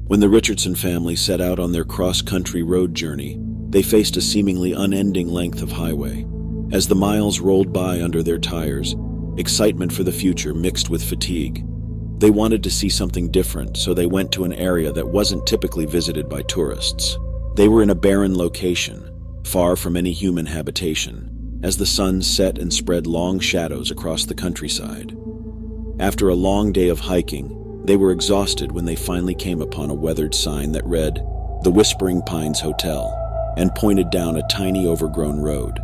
When the Richardson family set out on their cross-country road journey, they faced a seemingly unending length of highway. As the miles rolled by under their tires, excitement for the future mixed with fatigue. They wanted to see something different, so they went to an area that wasn't typically visited by tourists. They were in a barren location, far from any human habitation, as the sun set and spread long shadows across the countryside. After a long day of hiking, they were exhausted when they finally came upon a weathered sign that read, "The Whispering Pines Hotel," and pointed down a tiny overgrown road.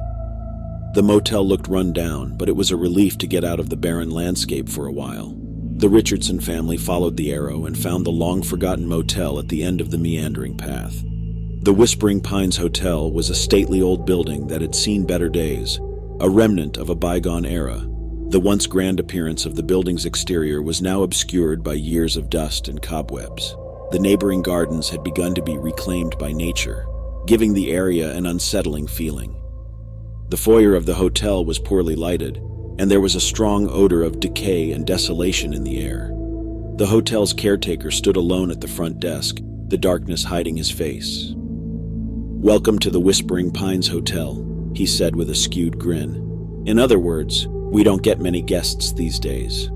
The motel looked run down, but it was a relief to get out of the barren landscape for a while. The Richardson family followed the arrow and found the long-forgotten motel at the end of the meandering path. The Whispering Pines Hotel was a stately old building that had seen better days, a remnant of a bygone era. The once grand appearance of the building's exterior was now obscured by years of dust and cobwebs. The neighboring gardens had begun to be reclaimed by nature, giving the area an unsettling feeling. The foyer of the hotel was poorly lighted, and there was a strong odor of decay and desolation in the air. The hotel's caretaker stood alone at the front desk, the darkness hiding his face. "Welcome to the Whispering Pines Hotel," he said with a skewed grin. "In other words, we don't get many guests these days."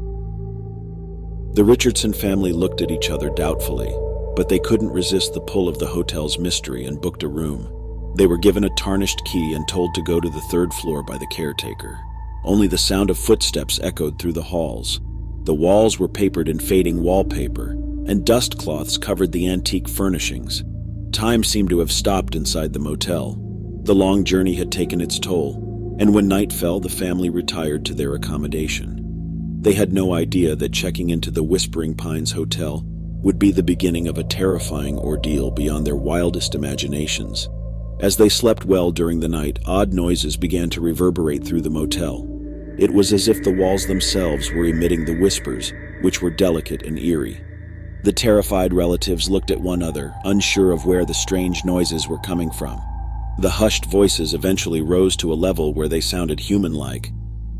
The Richardson family looked at each other doubtfully, but they couldn't resist the pull of the hotel's mystery and booked a room. They were given a tarnished key and told to go to the third floor by the caretaker. Only the sound of footsteps echoed through the halls. The walls were papered in fading wallpaper, and dust cloths covered the antique furnishings. Time seemed to have stopped inside the motel. The long journey had taken its toll, and when night fell, the family retired to their accommodation. They had no idea that checking into the Whispering Pines Hotel would be the beginning of a terrifying ordeal beyond their wildest imaginations. As they slept well during the night, odd noises began to reverberate through the motel. It was as if the walls themselves were emitting the whispers, which were delicate and eerie. The terrified relatives looked at one another, unsure of where the strange noises were coming from. The hushed voices eventually rose to a level where they sounded human-like.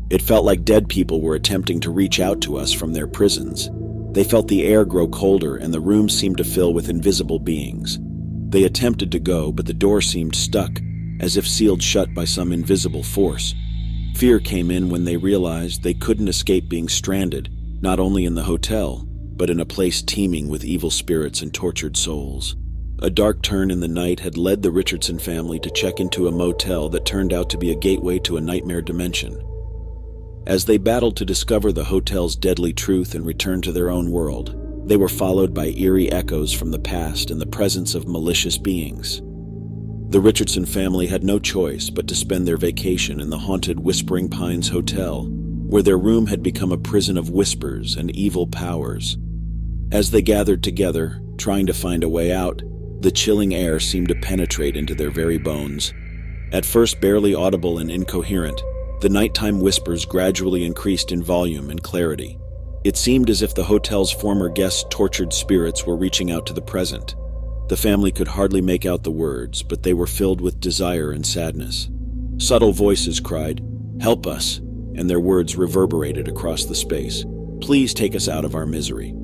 It felt like dead people were attempting to reach out to us from their prisons. They felt the air grow colder and the room seemed to fill with invisible beings. They attempted to go, but the door seemed stuck, as if sealed shut by some invisible force. Fear came in when they realized they couldn't escape being stranded, not only in the hotel, but in a place teeming with evil spirits and tortured souls. A dark turn in the night had led the Richardson family to check into a motel that turned out to be a gateway to a nightmare dimension. As they battled to discover the hotel's deadly truth and return to their own world, they were followed by eerie echoes from the past and the presence of malicious beings. The Richardson family had no choice but to spend their vacation in the haunted Whispering Pines Hotel, where their room had become a prison of whispers and evil powers. As they gathered together, trying to find a way out, the chilling air seemed to penetrate into their very bones. At first barely audible and incoherent, the nighttime whispers gradually increased in volume and clarity. It seemed as if the hotel's former guests' tortured spirits were reaching out to the present. The family could hardly make out the words, but they were filled with desire and sadness. Subtle voices cried, "Help us," and their words reverberated across the space. "Please take us out of our misery."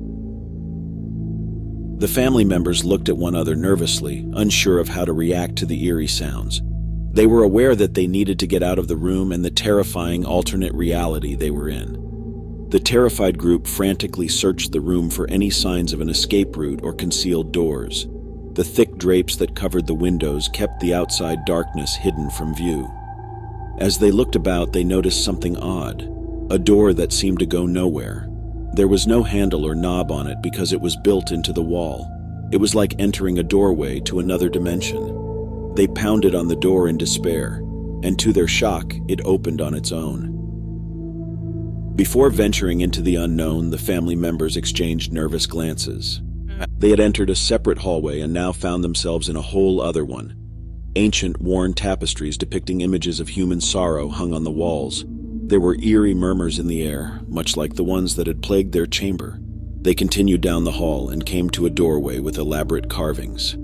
The family members looked at one another nervously, unsure of how to react to the eerie sounds. They were aware that they needed to get out of the room and the terrifying alternate reality they were in. The terrified group frantically searched the room for any signs of an escape route or concealed doors. The thick drapes that covered the windows kept the outside darkness hidden from view. As they looked about, they noticed something odd, a door that seemed to go nowhere. There was no handle or knob on it because it was built into the wall. It was like entering a doorway to another dimension. They pounded on the door in despair, and to their shock, it opened on its own. Before venturing into the unknown, the family members exchanged nervous glances. They had entered a separate hallway and now found themselves in a whole other one. Ancient, worn tapestries depicting images of human sorrow hung on the walls. There were eerie murmurs in the air, much like the ones that had plagued their chamber. They continued down the hall and came to a doorway with elaborate carvings.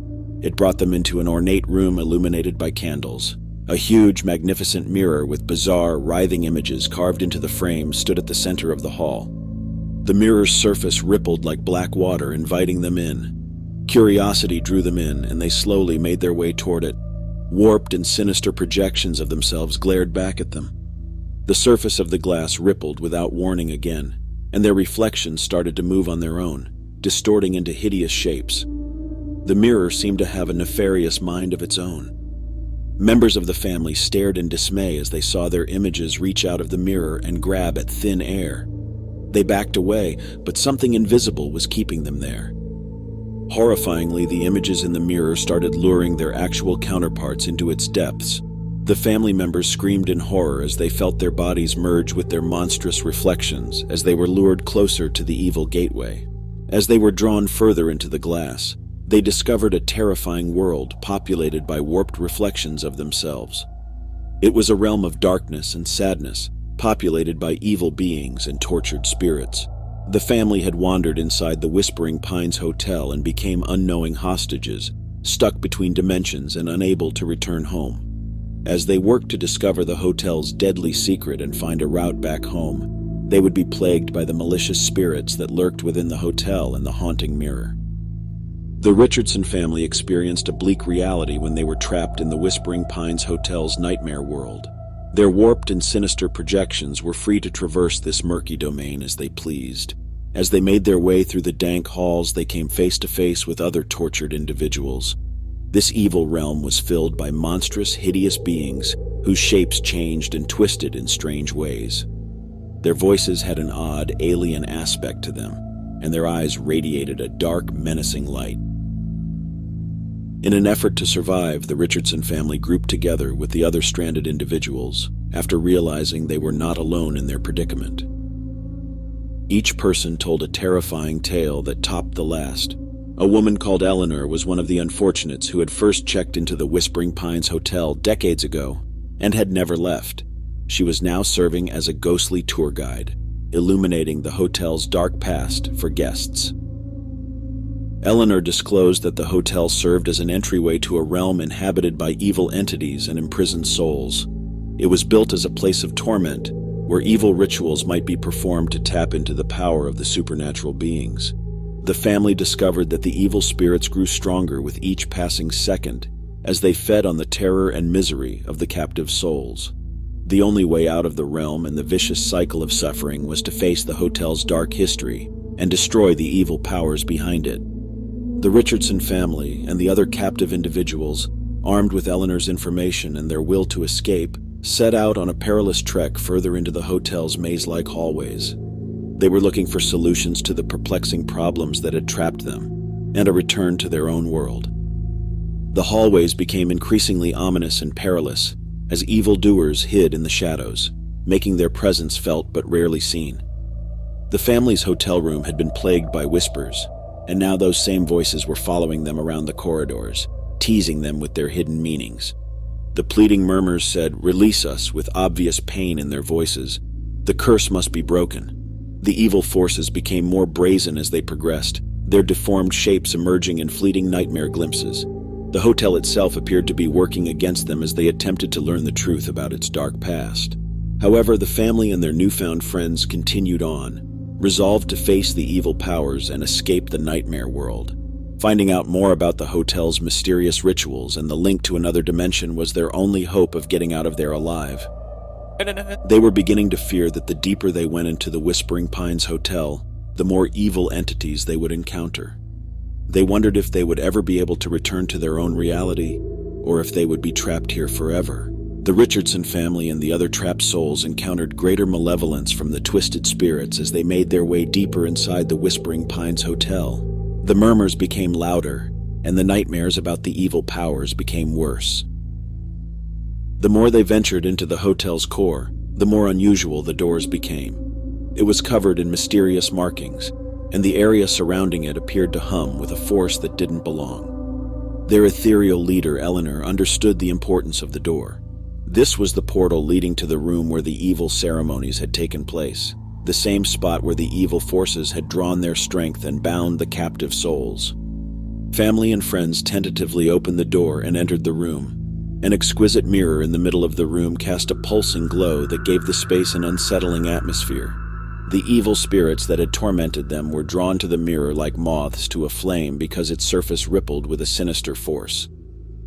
It brought them into an ornate room illuminated by candles. A huge, magnificent mirror with bizarre, writhing images carved into the frame stood at the center of the hall. The mirror's surface rippled like black water, inviting them in. Curiosity drew them in, and they slowly made their way toward it. Warped and sinister projections of themselves glared back at them. The surface of the glass rippled without warning again, and their reflections started to move on their own, distorting into hideous shapes. The mirror seemed to have a nefarious mind of its own. Members of the family stared in dismay as they saw their images reach out of the mirror and grab at thin air. They backed away, but something invisible was keeping them there. Horrifyingly, the images in the mirror started luring their actual counterparts into its depths. The family members screamed in horror as they felt their bodies merge with their monstrous reflections as they were lured closer to the evil gateway. As they were drawn further into the glass, they discovered a terrifying world populated by warped reflections of themselves. It was a realm of darkness and sadness, populated by evil beings and tortured spirits. The family had wandered inside the Whispering Pines Hotel and became unknowing hostages, stuck between dimensions and unable to return home. As they worked to discover the hotel's deadly secret and find a route back home, they would be plagued by the malicious spirits that lurked within the hotel and the haunting mirror. The Richardson family experienced a bleak reality when they were trapped in the Whispering Pines Hotel's nightmare world. Their warped and sinister projections were free to traverse this murky domain as they pleased. As they made their way through the dank halls, they came face to face with other tortured individuals. This evil realm was filled by monstrous, hideous beings whose shapes changed and twisted in strange ways. Their voices had an odd, alien aspect to them, and their eyes radiated a dark, menacing light. In an effort to survive, the Richardson family grouped together with the other stranded individuals after realizing they were not alone in their predicament. Each person told a terrifying tale that topped the last. A woman called Eleanor was one of the unfortunates who had first checked into the Whispering Pines Hotel decades ago and had never left. She was now serving as a ghostly tour guide, illuminating the hotel's dark past for guests. Eleanor disclosed that the hotel served as an entryway to a realm inhabited by evil entities and imprisoned souls. It was built as a place of torment, where evil rituals might be performed to tap into the power of the supernatural beings. The family discovered that the evil spirits grew stronger with each passing second as they fed on the terror and misery of the captive souls. The only way out of the realm and the vicious cycle of suffering was to face the hotel's dark history and destroy the evil powers behind it. The Richardson family and the other captive individuals, armed with Eleanor's information and their will to escape, set out on a perilous trek further into the hotel's maze-like hallways. They were looking for solutions to the perplexing problems that had trapped them, and a return to their own world. The hallways became increasingly ominous and perilous, as evildoers hid in the shadows, making their presence felt but rarely seen. The family's hotel room had been plagued by whispers, and now those same voices were following them around the corridors, teasing them with their hidden meanings. The pleading murmurs said, "Release us," with obvious pain in their voices. The curse must be broken. The evil forces became more brazen as they progressed, their deformed shapes emerging in fleeting nightmare glimpses. The hotel itself appeared to be working against them as they attempted to learn the truth about its dark past. However, the family and their newfound friends continued on, resolved to face the evil powers and escape the nightmare world. Finding out more about the hotel's mysterious rituals and the link to another dimension was their only hope of getting out of there alive. They were beginning to fear that the deeper they went into the Whispering Pines Hotel, the more evil entities they would encounter. They wondered if they would ever be able to return to their own reality, or if they would be trapped here forever. The Richardson family and the other trapped souls encountered greater malevolence from the twisted spirits as they made their way deeper inside the Whispering Pines Hotel. The murmurs became louder, and the nightmares about the evil powers became worse. The more they ventured into the hotel's core, the more unusual the doors became. It was covered in mysterious markings, and the area surrounding it appeared to hum with a force that didn't belong. Their ethereal leader, Eleanor, understood the importance of the door. This was the portal leading to the room where the evil ceremonies had taken place, the same spot where the evil forces had drawn their strength and bound the captive souls. Family and friends tentatively opened the door and entered the room. An exquisite mirror in the middle of the room cast a pulsing glow that gave the space an unsettling atmosphere. The evil spirits that had tormented them were drawn to the mirror like moths to a flame because its surface rippled with a sinister force.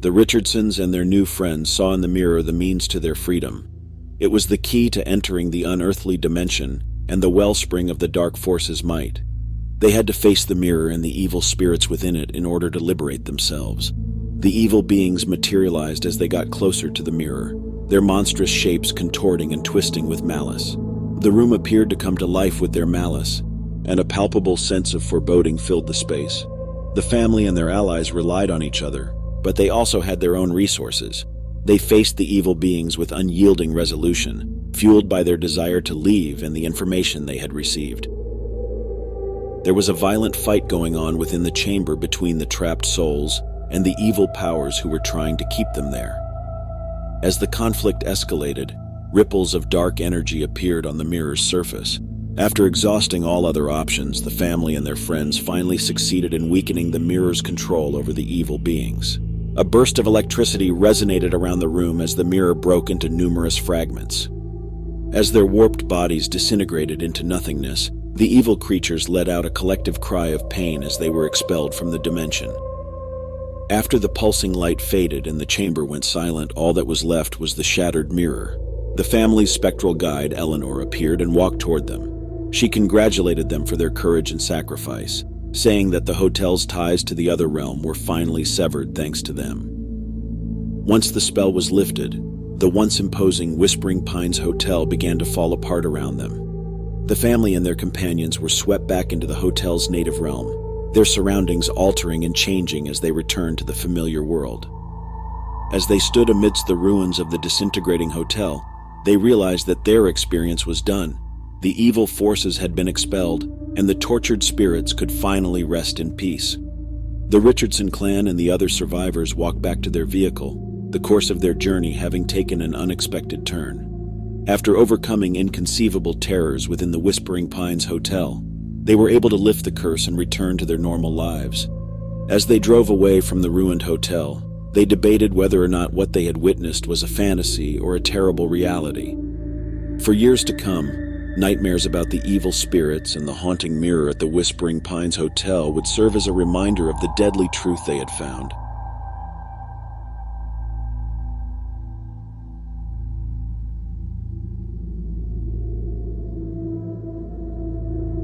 The Richardsons and their new friends saw in the mirror the means to their freedom. It was the key to entering the unearthly dimension and the wellspring of the dark force's might. They had to face the mirror and the evil spirits within it in order to liberate themselves. The evil beings materialized as they got closer to the mirror, their monstrous shapes contorting and twisting with malice. The room appeared to come to life with their malice, and a palpable sense of foreboding filled the space. The family and their allies relied on each other, but they also had their own resources. They faced the evil beings with unyielding resolution, fueled by their desire to leave and the information they had received. There was a violent fight going on within the chamber between the trapped souls and the evil powers who were trying to keep them there. As the conflict escalated, ripples of dark energy appeared on the mirror's surface. After exhausting all other options, the family and their friends finally succeeded in weakening the mirror's control over the evil beings. A burst of electricity resonated around the room as the mirror broke into numerous fragments. As their warped bodies disintegrated into nothingness, the evil creatures let out a collective cry of pain as they were expelled from the dimension. After the pulsing light faded and the chamber went silent, all that was left was the shattered mirror. The family's spectral guide, Eleanor, appeared and walked toward them. She congratulated them for their courage and sacrifice, saying that the hotel's ties to the other realm were finally severed thanks to them. Once the spell was lifted, the once imposing Whispering Pines Hotel began to fall apart around them. The family and their companions were swept back into the hotel's native realm, their surroundings altering and changing as they returned to the familiar world. As they stood amidst the ruins of the disintegrating hotel, they realized that their experience was done. The evil forces had been expelled, and the tortured spirits could finally rest in peace. The Richardson clan and the other survivors walked back to their vehicle, the course of their journey having taken an unexpected turn. After overcoming inconceivable terrors within the Whispering Pines Hotel, they were able to lift the curse and return to their normal lives. As they drove away from the ruined hotel, they debated whether or not what they had witnessed was a fantasy or a terrible reality. For years to come, nightmares about the evil spirits and the haunting mirror at the Whispering Pines Hotel would serve as a reminder of the deadly truth they had found.